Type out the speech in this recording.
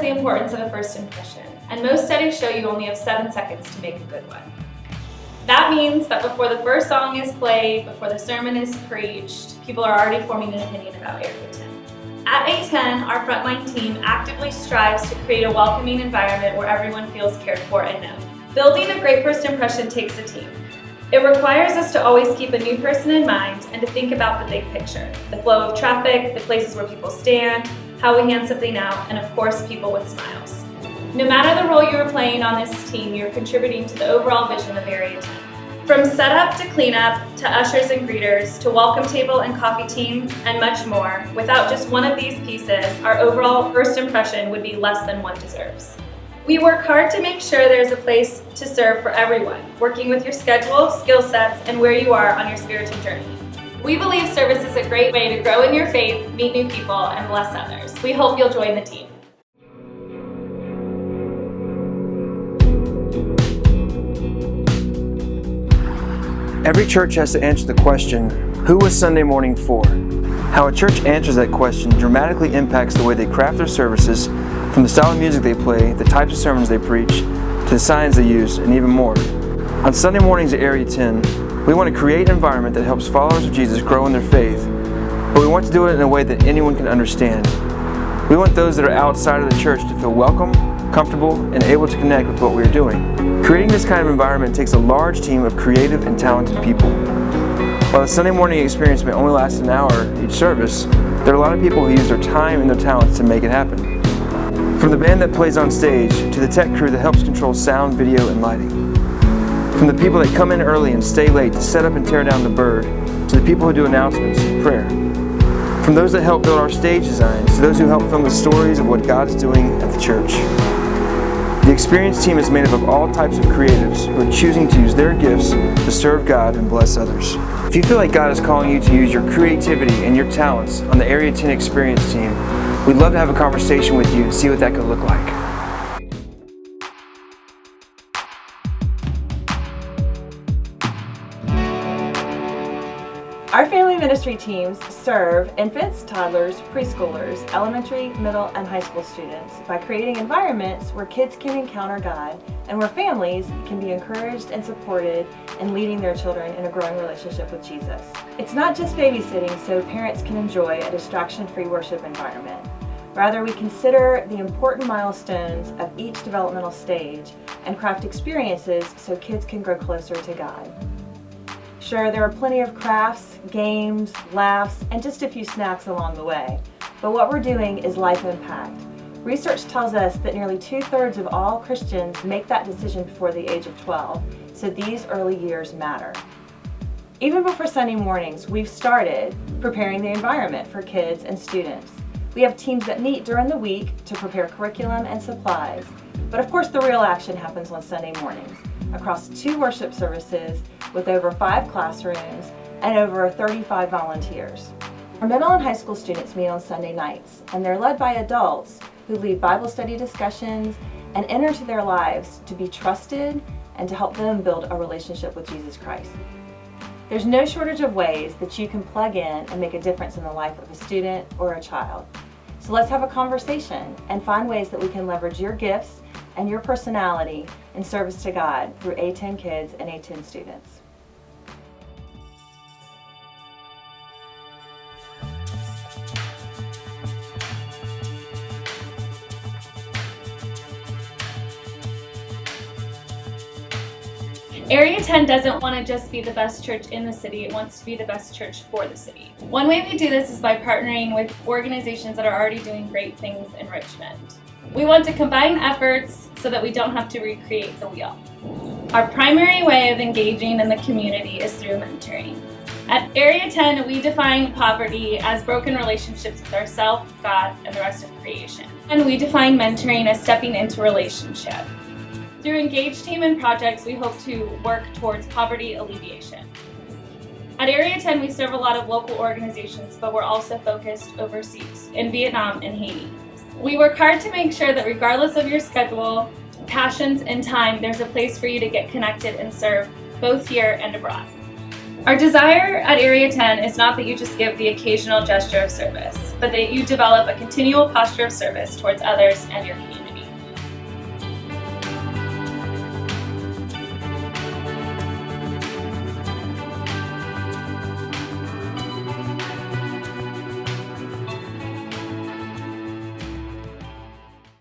the importance of a first impression, and most studies show you only have 7 seconds to make a good one. That means that before the first song is played, before the sermon is preached, people are already forming an opinion about Area 10. At A10, our frontline team actively strives to create a welcoming environment where everyone feels cared for and known. Building a great first impression takes a team. It requires us to always keep a new person in mind and to think about the big picture, the flow of traffic, the places where people stand, how we hand something out, and of course, people with smiles. No matter the role you are playing on this team, you're contributing to the overall vision of Area 10. From setup to cleanup, to ushers and greeters, to welcome table and coffee team, and much more, without just one of these pieces, our overall first impression would be less than one deserves. We work hard to make sure there's a place to serve for everyone, working with your schedule, skill sets, and where you are on your spiritual journey. We believe service is a great way to grow in your faith, meet new people, and bless others. We hope you'll join the team. Every church has to answer the question, who was Sunday morning for? How a church answers that question dramatically impacts the way they craft their services, from the style of music they play, the types of sermons they preach, to the signs they use, and even more. On Sunday mornings at Area 10, we want to create an environment that helps followers of Jesus grow in their faith, but we want to do it in a way that anyone can understand. We want those that are outside of the church to feel welcome, comfortable, and able to connect with what we are doing. Creating this kind of environment takes a large team of creative and talented people. While the Sunday morning experience may only last an hour each service, there are a lot of people who use their time and their talents to make it happen. From the band that plays on stage, to the tech crew that helps control sound, video, and lighting. From the people that come in early and stay late to set up and tear down the bird, to the people who do announcements and prayer. From those that help build our stage designs, to those who help film the stories of what God is doing at the church. The Experience team is made up of all types of creatives who are choosing to use their gifts to serve God and bless others. If you feel like God is calling you to use your creativity and your talents on the Area 10 Experience team, we'd love to have a conversation with you and see what that could look like. Our family ministry teams serve infants, toddlers, preschoolers, elementary, middle, and high school students by creating environments where kids can encounter God and where families can be encouraged and supported in leading their children in a growing relationship with Jesus. It's not just babysitting so parents can enjoy a distraction-free worship environment. Rather, we consider the important milestones of each developmental stage and craft experiences so kids can grow closer to God. Sure, there are plenty of crafts, games, laughs, and just a few snacks along the way. But what we're doing is life impact. Research tells us that nearly 2/3 of all Christians make that decision before the age of 12, so these early years matter. Even before Sunday mornings, we've started preparing the environment for kids and students. We have teams that meet during the week to prepare curriculum and supplies. But of course, the real action happens on Sunday mornings, across 2 worship services with over 5 classrooms and over 35 volunteers. Our middle and high school students meet on Sunday nights, and they're led by adults who lead Bible study discussions and enter into their lives to be trusted and to help them build a relationship with Jesus Christ. There's no shortage of ways that you can plug in and make a difference in the life of a student or a child. So let's have a conversation and find ways that we can leverage your gifts and your personality in service to God through A10 kids and A10 students. Area 10 doesn't want to just be the best church in the city, it wants to be the best church for the city. One way we do this is by partnering with organizations that are already doing great things in Richmond. We want to combine efforts so that we don't have to recreate the wheel. Our primary way of engaging in the community is through mentoring. At Area 10, we define poverty as broken relationships with ourselves, God, and the rest of creation. And we define mentoring as stepping into relationship. Through engaged team and projects, we hope to work towards poverty alleviation. At Area 10, we serve a lot of local organizations, but we're also focused overseas, in Vietnam and Haiti. We work hard to make sure that regardless of your schedule, passions, and time, there's a place for you to get connected and serve, both here and abroad. Our desire at Area 10 is not that you just give the occasional gesture of service. but that you develop a continual posture of service towards others and your community.